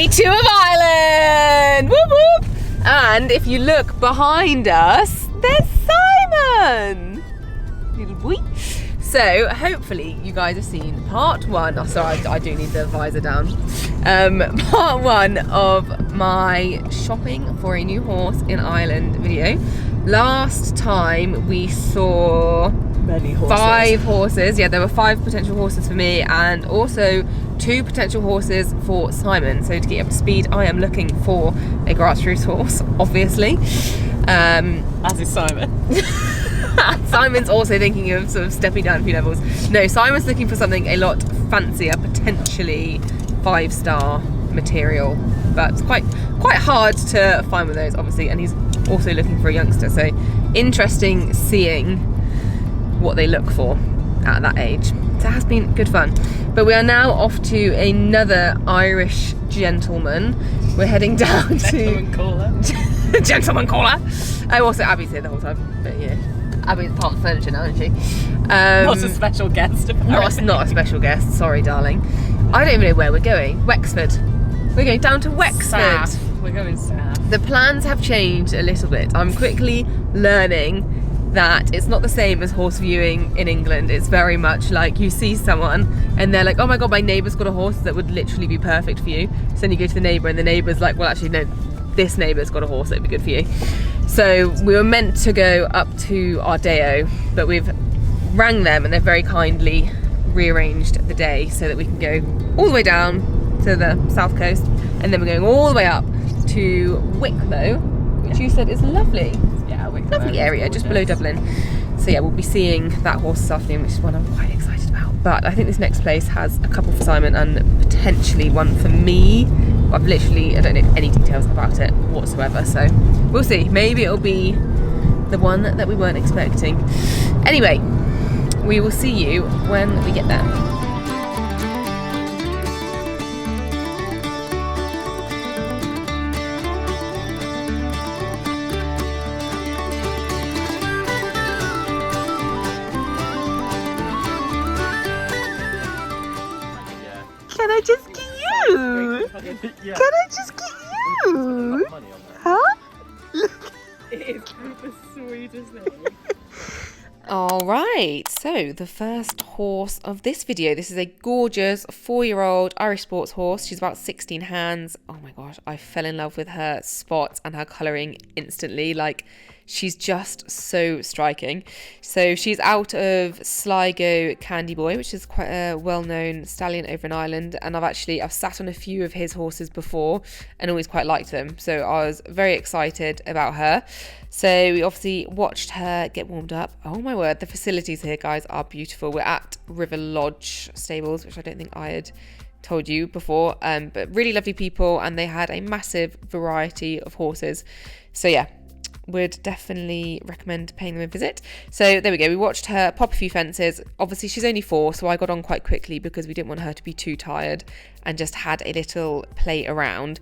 Day 2 of Ireland! Whoop whoop! And if you look behind us, there's Simon! Little boy. So, hopefully you guys have seen part 1. Oh, sorry, I do need the visor down. Part 1 of my shopping for a new horse in Ireland video. Last time we saw many horses. 5 horses. Yeah, there were 5 potential horses for me and also 2 potential horses for Simon. So to get up to speed, I am looking for a grassroots horse, obviously. As is Simon. Simon's also thinking of sort of stepping down a few levels. No, Simon's looking for something a lot fancier, potentially 5-star material, but it's quite hard to find with those, obviously, and he's also looking for a youngster, so interesting seeing what they look for at that age. So it has been good fun. But we are now off to another Irish gentleman. We're heading down Gentleman caller. Gentleman caller. Oh, also Abby's here the whole time, but yeah, Abby's part of the furniture now, isn't she? Not a special guest. Not a special guest, sorry darling. I don't even know where we're going. Wexford. We're going down to Wexford. South. We're going south. The plans have changed a little bit. I'm quickly learning that it's not the same as horse viewing in England. It's very much like you see someone and they're like, oh my god, my neighbour's got a horse that would literally be perfect for you. So then you go to the neighbour and the neighbour's like, well actually no, this neighbour's got a horse that would be good for you. So we were meant to go up to Ardeo, but we've rang them and they've very kindly rearranged the day so that we can go all the way down to the south coast and then we're going all the way up to Wicklow, which you said is lovely. Yeah, Wicklow. Lovely area, just below Dublin. So yeah, we'll be seeing that horse this afternoon, which is one I'm quite excited about. But I think this next place has a couple for Simon and potentially one for me. I don't know any details about it whatsoever, so we'll see. Maybe it'll be the one that we weren't expecting. Anyway, we will see you when we get there. Can I just get you? Yeah. Can I just get you? Huh? It is the sweetest thing. Alright, so the first horse of this video. This is a gorgeous 4-year-old Irish sports horse. She's about 16 hands. Oh my gosh, I fell in love with her spots and her colouring instantly. Like, she's just so striking. So she's out of Sligo Candy Boy, which is quite a well-known stallion over in Ireland. And I've sat on a few of his horses before and always quite liked them. So I was very excited about her. So we obviously watched her get warmed up. Oh my word, the facilities here, guys, are beautiful. We're at River Lodge Stables, which I don't think I had told you before. But really lovely people, and they had a massive variety of horses. So yeah, would definitely recommend paying them a visit. So there we go, we watched her pop a few fences. Obviously she's only 4, so I got on quite quickly because we didn't want her to be too tired and just had a little play around.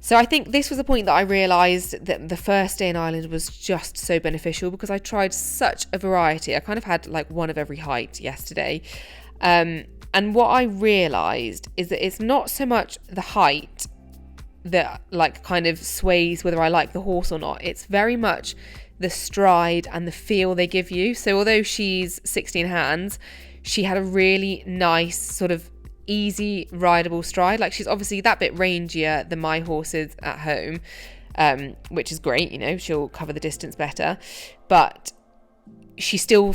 So I think this was the point that I realised that the first day in Ireland was just so beneficial because I tried such a variety. I kind of had like one of every height yesterday. And what I realised is that it's not so much the height that like kind of sways whether I like the horse or not. It's very much the stride and the feel they give you. So although she's 16 hands, she had a really nice sort of easy rideable stride. Like, she's obviously that bit rangier than my horses at home, which is great, you know, she'll cover the distance better, but she still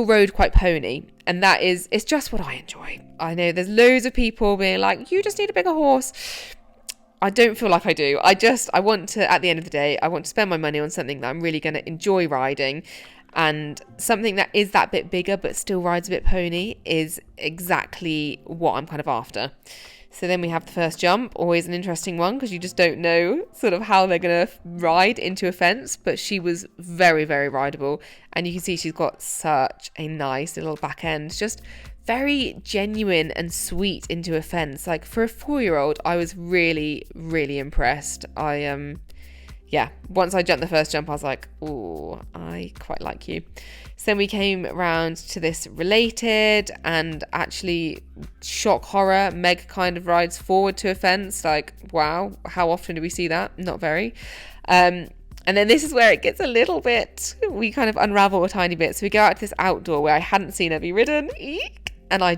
rode quite pony, and it's just what I enjoy. I know there's loads of people being like, you just need a bigger horse. I don't feel like I do. I want to, at the end of the day, I want to spend my money on something that I'm really going to enjoy riding, and something that is that bit bigger but still rides a bit pony is exactly what I'm kind of after. So then we have the first jump, always an interesting one because you just don't know sort of how they're going to ride into a fence, but she was very, very rideable, and you can see she's got such a nice little back end, just very genuine and sweet into a fence. Like, for a 4-year-old, I was really, really impressed. yeah, once I jumped the first jump, I was like, oh, I quite like you. So then we came round to this related, and actually shock horror, Meg kind of rides forward to a fence. Like, wow, how often do we see that? Not very. And then this is where it gets a little bit, we kind of unravel a tiny bit. So we go out to this outdoor where I hadn't seen her be ridden. Eek! And I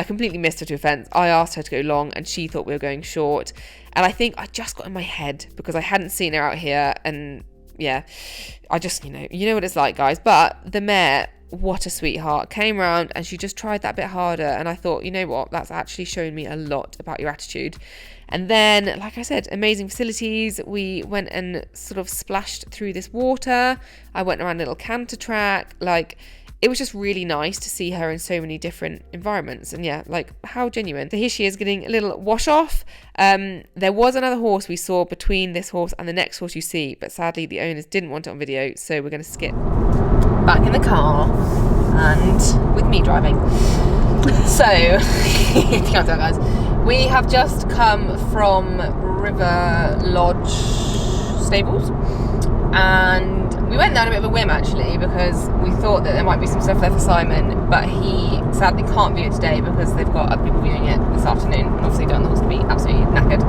completely missed her to a fence. I asked her to go long and she thought we were going short. And I think I just got in my head because I hadn't seen her out here. And yeah, I just, you know what it's like, guys. But the mare, what a sweetheart, came round and she just tried that bit harder. And I thought, you know what, that's actually shown me a lot about your attitude. And then, like I said, amazing facilities. We went and sort of splashed through this water. I went around a little canter track. Like, it was just really nice to see her in so many different environments. And yeah, like, how genuine. So here she is getting a little wash off. There was another horse we saw between this horse and the next horse you see, but sadly the owners didn't want it on video, so we're going to skip. Back in the car and with me driving. So, you can't tell, guys. We have just come from River Lodge stables, and we went down a bit of a whim actually because we thought that there might be some stuff there for Simon, but he sadly can't view it today because they've got other people viewing it this afternoon, and obviously don't want the horse to be absolutely knackered.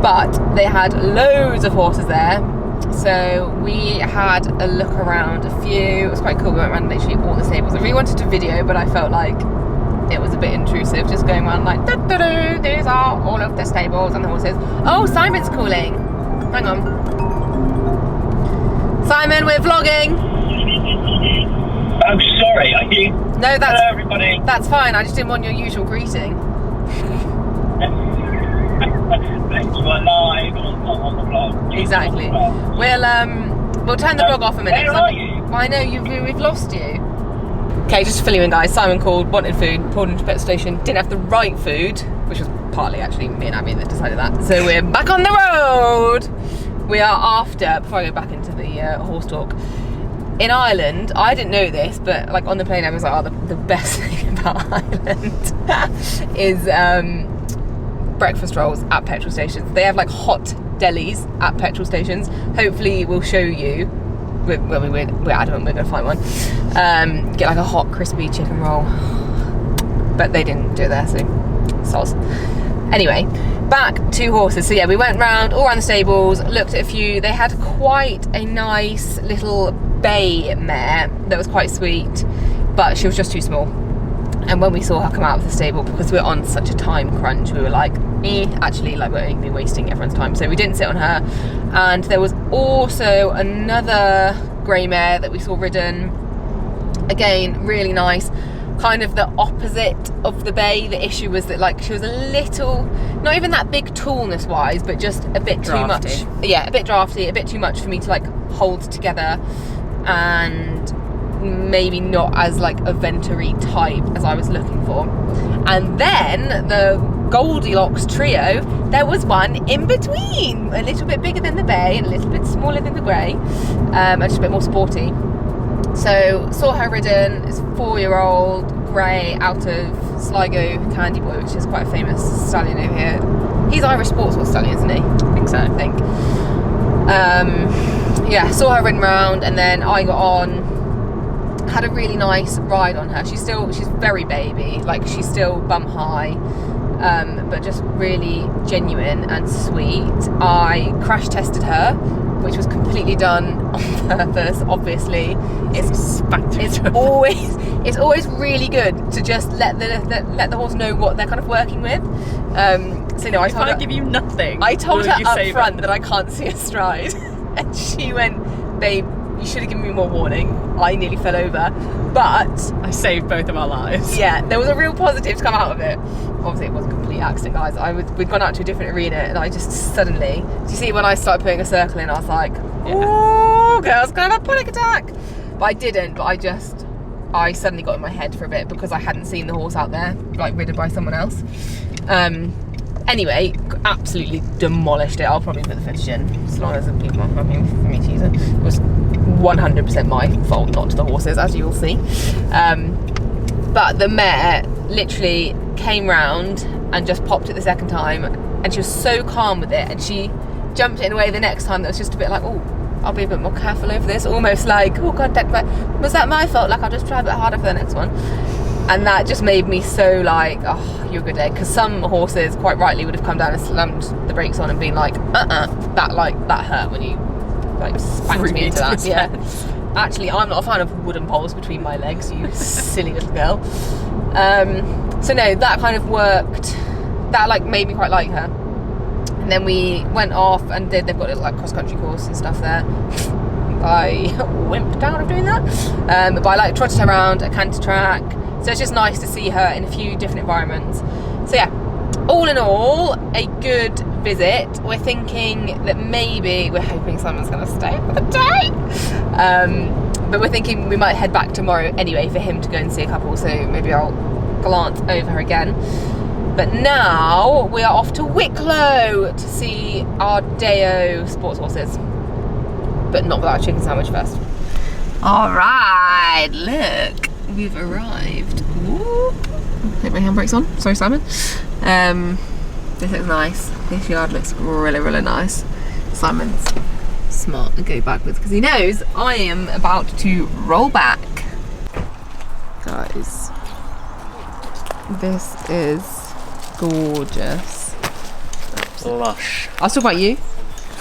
But they had loads of horses there, so we had a look around a few. It was quite cool. We went around literally all the stables. I really wanted to video, but I felt like it was a bit intrusive just going around like, these are all of the stables and the horses. Oh, Simon's calling. Hang on. Simon, we're vlogging. Oh, sorry. Are you? No, that's... Hello, everybody. That's fine. I just didn't want your usual greeting. You are live on the vlog. Exactly. We'll turn the vlog off a minute. Where are you? I know, we've lost you. Okay, just to fill you in, guys. Simon called, wanted food, pulled into the petrol station, didn't have the right food, which was partly actually me and Abby that decided that. So we're back on the road. We are after, before I go back into the horse talk, in Ireland, I didn't know this, but like on the plane I was like, oh, the best thing about Ireland is breakfast rolls at petrol stations. They have like hot delis at petrol stations. Hopefully we'll show you. We're adamant we're going to find one. Get like a hot crispy chicken roll, but they didn't do it there, so soz. Anyway, back to horses. So yeah, we went round all around the stables, looked at a few. They had quite a nice little bay mare that was quite sweet, but she was just too small. And when we saw her come out of the stable, because we're on such a time crunch, we were like, actually, like, we're only gonna be wasting everyone's time. So we didn't sit on her. And there was also another grey mare that we saw ridden. Again, really nice. Kind of the opposite of the bay. The issue was that, like, she was a little, not even that big tallness wise, but just a bit Drafty. too much. Yeah, a bit drafty, a bit too much for me to like hold together, and maybe not as like eventery type as I was looking for. And then the Goldilocks trio, there was one in between, a little bit bigger than the bay and a little bit smaller than the grey, and just a bit more sporty. So saw her ridden. It's a 4-year-old grey out of Sligo Candy Boy, which is quite a famous stallion over here. He's Irish sports horse stallion, isn't he? I think so. I think. Yeah, saw her ridden round, and then I got on, had a really nice ride on her. She's very baby, like she's still bum high, but just really genuine and sweet. I crash tested her, which was completely done on purpose, obviously. It's always really good to just let the horse know what they're kind of working with. So no, I give you nothing. I told her up front that I can't see a stride, and she went, babe, you should have given me more warning. I nearly fell over, but I saved both of our lives. Yeah, there was a real positive to come out of it. Obviously it was a complete accident, guys. We'd gone out to a different arena, and I just suddenly, do you see when I started putting a circle in, I was like, oh, girl's gonna have a panic attack. But I didn't, but I suddenly got in my head for a bit because I hadn't seen the horse out there, like ridden by someone else. Anyway, absolutely demolished it. I'll probably put the footage in, as long as the people aren't happy for me to use it. It was 100% my fault, not the horses, as you will see. But the mare literally came round and just popped it the second time, and she was so calm with it, and she jumped it in a way the next time that was just a bit like, oh, I'll be a bit more careful over this, almost like, oh god, was that my fault? Like, I'll just try a bit harder for the next one. And that just made me so like, oh, you're a good egg. Because some horses quite rightly would have come down and slammed the brakes on and been like, that hurt when you like spanked me into that. Yeah. Actually, I'm not a fan of wooden poles between my legs, you silly little girl. So no, that kind of worked. That like made me quite like her. And then we went off and they've got a like cross-country course and stuff there. I wimped out of doing that. But I like trotted her around a canter track. So it's just nice to see her in a few different environments. So yeah, all in all, a good visit. We're thinking that maybe, we're hoping Simon's going to stay for the day. But we're thinking we might head back tomorrow anyway for him to go and see a couple. So maybe I'll glance over her again. But now we are off to Wicklow to see our Deo sports horses. But not without a chicken sandwich first. All right, look, we've arrived. Whoop. Take my handbrakes on. Sorry, Simon. This looks nice. This yard looks really, really nice. Simon's smart to go backwards because he knows I am about to roll back. Guys, this is gorgeous. Lush. I'll talk about you.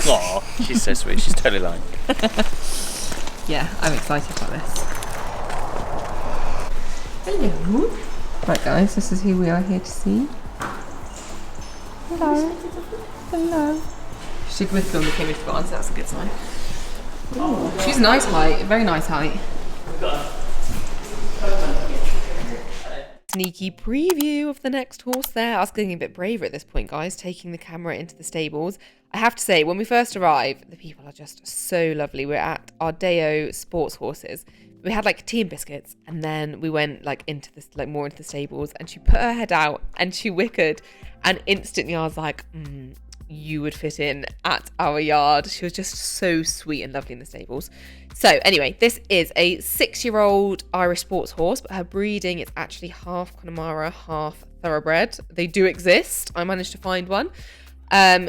Aw, she's so sweet. She's totally lying. Yeah, I'm excited about this. Hello. Right guys, this is who we are here to see. Hello. Hello. She did with film the image gone, so that's a good sign. Ooh, she's a nice height, a very nice height. Sneaky preview of the next horse there. I was getting a bit braver at this point, guys, taking the camera into the stables. I have to say, when we first arrived, the people are just so lovely. We're at our Deo sports horses. We had like tea and biscuits, and then we went like into this, like more into the stables, and she put her head out and she wickered, and instantly I was like, you would fit in at our yard. She was just so sweet and lovely in the stables. So anyway, this is a 6-year-old Irish sports horse, but her breeding is actually half Connemara, half thoroughbred. They do exist. I managed to find one.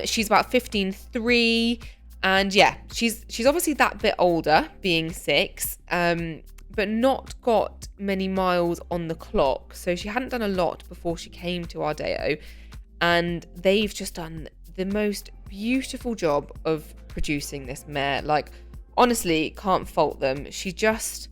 She's about 15.3, and yeah, she's obviously that bit older, being 6, but not got many miles on the clock. So she hadn't done a lot before she came to our Deo, and they've just done the most beautiful job of producing this mare. Like, honestly, can't fault them. She just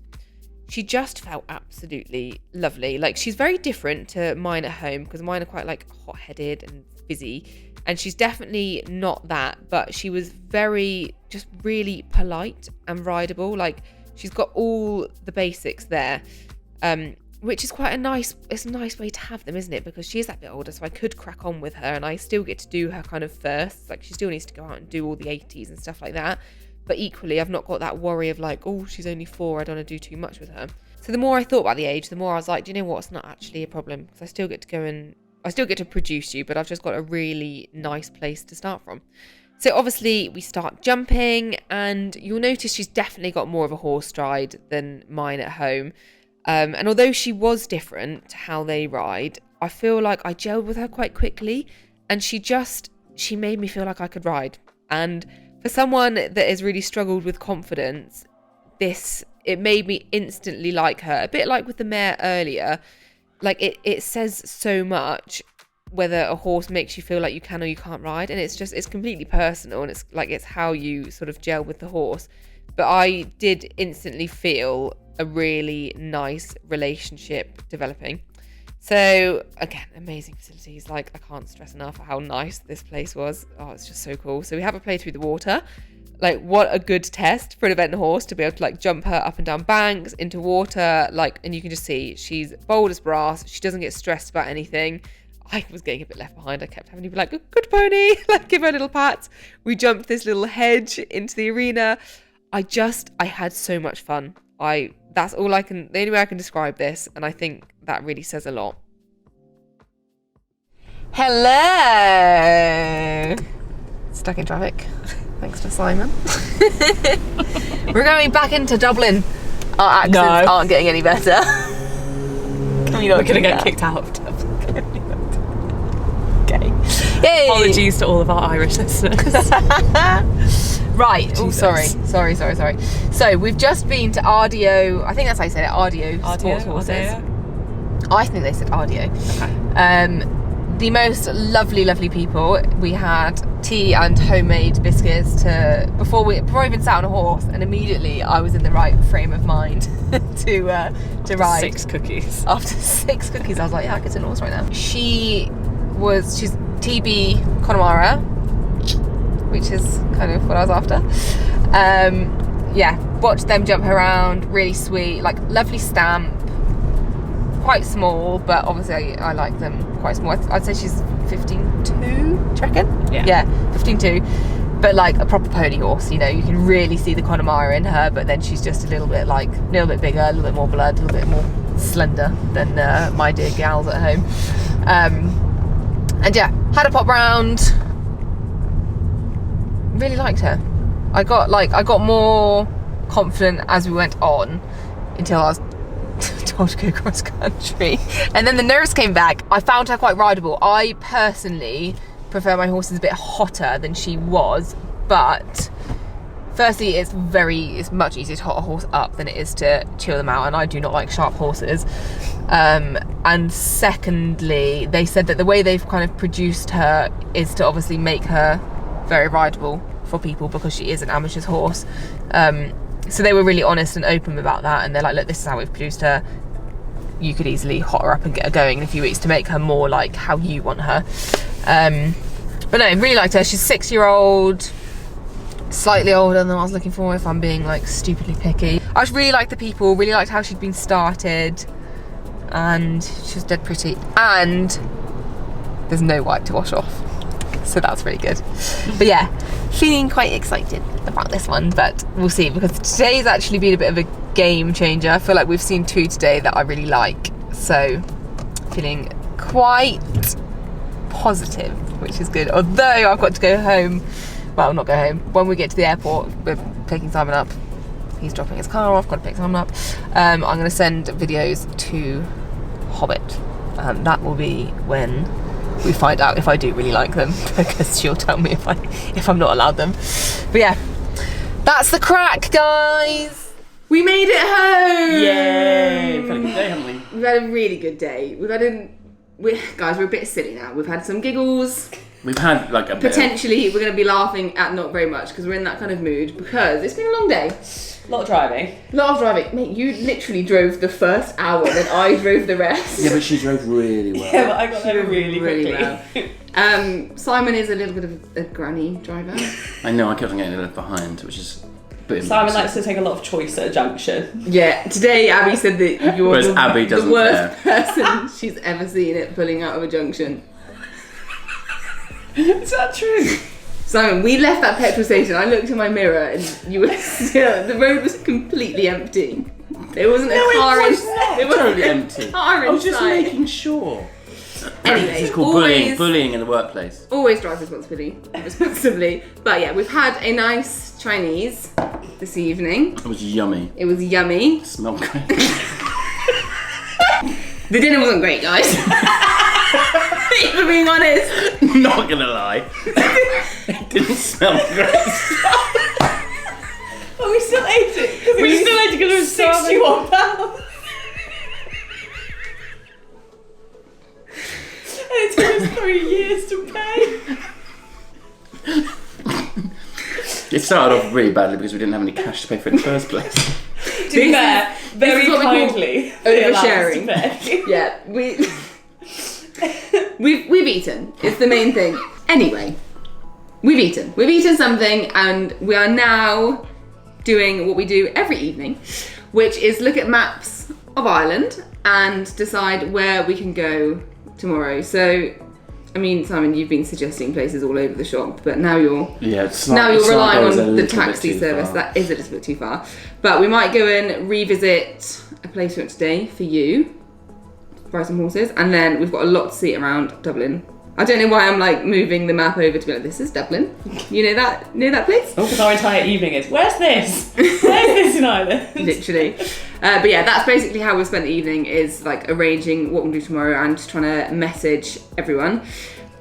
felt absolutely lovely. Like, she's very different to mine at home, because mine are quite like hot-headed and busy, and she's definitely not that, but she was very, just really polite and rideable. Like, she's got all the basics there, which is quite it's a nice way to have them, isn't it? Because she is that bit older, so I could crack on with her, and I still get to do her kind of first. Like, she still needs to go out and do all the 80s and stuff like that. But equally, I've not got that worry of like, oh, she's only 4, I don't want to do too much with her. So the more I thought about the age, the more I was like, do you know what? It's not actually a problem, because I still get to produce you, but I've just got a really nice place to start from. So obviously we start jumping, and you'll notice she's definitely got more of a horse stride than mine at home. And although she was different to how they ride, I feel like I gelled with her quite quickly, and she made me feel like I could ride. And for someone that has really struggled with confidence, it made me instantly like her. A bit like with the mare earlier, like it says so much whether a horse makes you feel like you can or you can't ride, and it's completely personal, and it's how you sort of gel with the horse. But I did instantly feel a really nice relationship developing. So again, amazing facilities. Like, I can't stress enough how nice this place was. Oh, it's just so cool. So we have her play through the water. Like, what a good test for an event horse to be able to like jump her up and down banks into water. Like, and you can just see she's bold as brass. She doesn't get stressed about anything. I was getting a bit left behind. I kept having to be like, good pony, like give her a little pat. We jumped this little hedge into the arena. I had so much fun. The only way I can describe this, and I think that really says a lot. Hello! Stuck in traffic. Thanks to Simon. We're going back into Dublin. Our accents aren't getting any better. Can we not? We're going to get kicked out of Dublin. Okay. Yay! Apologies to all of our Irish listeners. Right. Oh, Jesus. sorry. So we've just been to RDO. I think that's how you said it. RDO Sports Horses. I think they said RDO. Okay. The most lovely people. We had tea and homemade biscuits before we even sat on a horse, and immediately I was in the right frame of mind to ride. 6 cookies. After 6 cookies, I was like, yeah, I could sit on a horse right now. She's TB Connemara, which is kind of what I was after. Yeah, watched them jump around, really sweet, like lovely stamp. Quite small, but obviously I like them quite small. I'd say she's 15.2, do you reckon? Yeah, 15.2. But like a proper pony horse, you know, you can really see the Connemara in her, but then she's just a little bit bigger, a little bit more blood, a little bit more slender than my dear gals at home. And yeah, had a pop round. Really liked her. I got more confident as we went on until I was told to go cross country, and then the nerves came back. I found her quite rideable. I personally prefer my horses a bit hotter than she was, but firstly it's much easier to hot a horse up than it is to chill them out, and I do not like sharp horses. And secondly, they said that the way they've kind of produced her is to obviously make her very rideable for people because she is an amateur's horse. So they were really honest and open about that, and they're like, look, this is how we've produced her. You could easily hot her up and get her going in a few weeks to make her more like how you want her. But no, really liked her. She's a 6-year-old, slightly older than I was looking for, if I'm being like stupidly picky. I just really liked the people, really liked how she'd been started, and she was dead pretty. And there's no white to wash off, so that's really good. But yeah, feeling quite excited about this one, but we'll see, because today's actually been a bit of a game changer. I feel like we've seen 2 today that I really like, so feeling quite positive, which is good. Although I've got to go home, well, not go home, when we get to the airport, we're picking Simon up. He's dropping his car off, got to pick Simon up. I'm going to send videos to Hobbit, and that will be when we find out if I do really like them, because she'll tell me if I'm not allowed them. But yeah, that's the crack, guys. We made it home. Yay! We've had a good day, haven't we? We've had a really good day. Guys, we're a bit silly now. We've had some giggles. We've had like a Potentially, we're going to be laughing at not very much because we're in that kind of mood, because it's been a long day. A lot of driving. Mate, you literally drove the first hour, then I drove the rest. Yeah, but she drove really well. Yeah, but I got there really quickly. Well. Simon is a little bit of a granny driver. I know, I kept on getting left behind, which is a bit Simon likes to take a lot of choice at a junction. Yeah, today Abby said that you're Whereas Abby the doesn't worst person she's ever seen it pulling out of a junction. Is that true? Simon, we left that petrol station. I looked in my mirror and you were still, the road was completely empty. There wasn't a car in sight. It was totally empty. I was just making sure. Anyway, it's called bullying in the workplace. Always drive responsibly. But yeah, we've had a nice Chinese this evening. It was yummy. It was yummy. It smelled great. The dinner wasn't great, guys. If we're being honest. Not gonna lie. It didn't smell great. But we still ate it. We still ate it because it was £61. And it took us 3 years to pay. It started off really badly because we didn't have any cash to pay for it in the first place. To be fair, very kindly oversharing. Yeah, we've eaten. It's the main thing. Anyway, we've eaten. We've eaten something, and we are now doing what we do every evening, which is look at maps of Ireland and decide where we can go tomorrow. So, I mean, Simon, you've been suggesting places all over the shop, but now you're relying on the taxi service. That is a little bit too far. But we might go and revisit a place we went today for you, buy some horses, and then we've got a lot to see around Dublin. I don't know why I'm like moving the map over to be like, this is Dublin. You know that place? Oh, because our entire evening is, where's this? Where's this in Ireland? Literally. But yeah, that's basically how we'll spend the evening, is like arranging what we'll do tomorrow and trying to message everyone.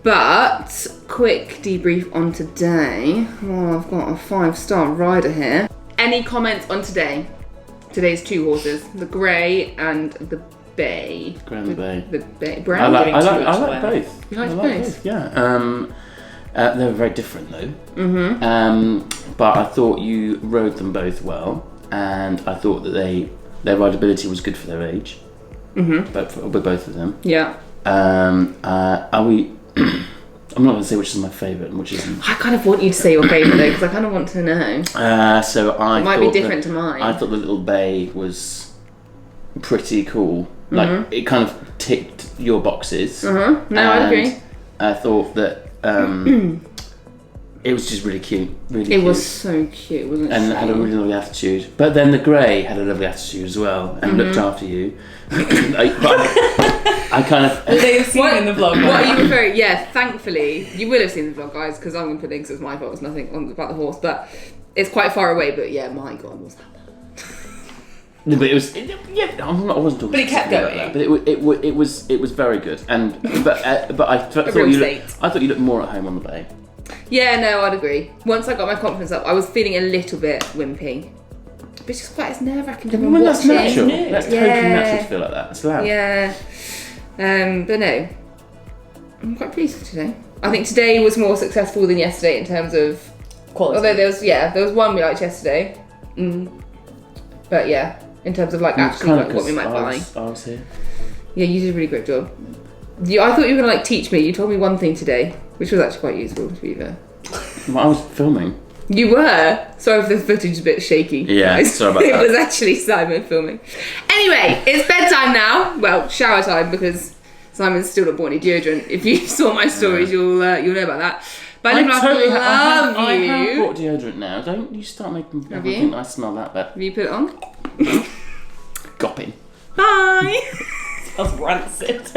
But quick debrief on today. Oh, I've got a 5-star rider here. Any comments on today? Today's 2 horses, the Grey and the Bay. Grey and the Bay. The Bay. I Brown. like You both. like I both? Yeah. They're very different though. But I thought you rode them both well, and I thought that their rideability was good for their age. With both of them. Yeah. Are we? I'm not going to say which is my favourite and which isn't. I kind of want you to say your favourite though, because I kind of want to know. So I It might be different to mine. I thought the little Bay was pretty cool. Like it kind of ticked your boxes. No, I agree. I thought that it was just really cute. Really It cute. was so cute, wasn't it? And had a really lovely attitude. But then the Grey had a lovely attitude as well and looked after you. I kind of. They've seen in the vlog. What are you referring? Yeah, thankfully you will have seen the vlog, guys, because I'm going to put links. It's my fault. It's nothing about the horse, but it's quite far away. But yeah, my God, was that? No, but it was. I wasn't talking. But it kept about going. that, but it was very good. And but I thought real you state. I thought you looked more at home on the Bay. Yeah, no, I'd agree. Once I got my confidence up, I was feeling a little bit wimpy. But it's just quite nerve-wracking to Well, that's natural. new. That's totally natural to feel like that. It's loud. Yeah. But no, I'm quite pleased with today. I think today was more successful than yesterday in terms of Quality. Although there was one we liked yesterday. But yeah, in terms of like actually like, what we might buy. I was here. Yeah, you did a really great job. I thought you were gonna like teach me. You told me one thing today, which was actually quite useful to be fair. Well, I was filming. You were. Sorry if the footage is a bit shaky. Yeah, guys. sorry about that. It was actually Simon filming. Anyway, it's bedtime now. Well, shower time because Simon's still not bought any deodorant. If you saw my stories, you'll know about that. But I love I you. have bought deodorant now. Don't you start making people you? think I smell that bad. Have you put it on? Gopping. Bye. Smells rancid.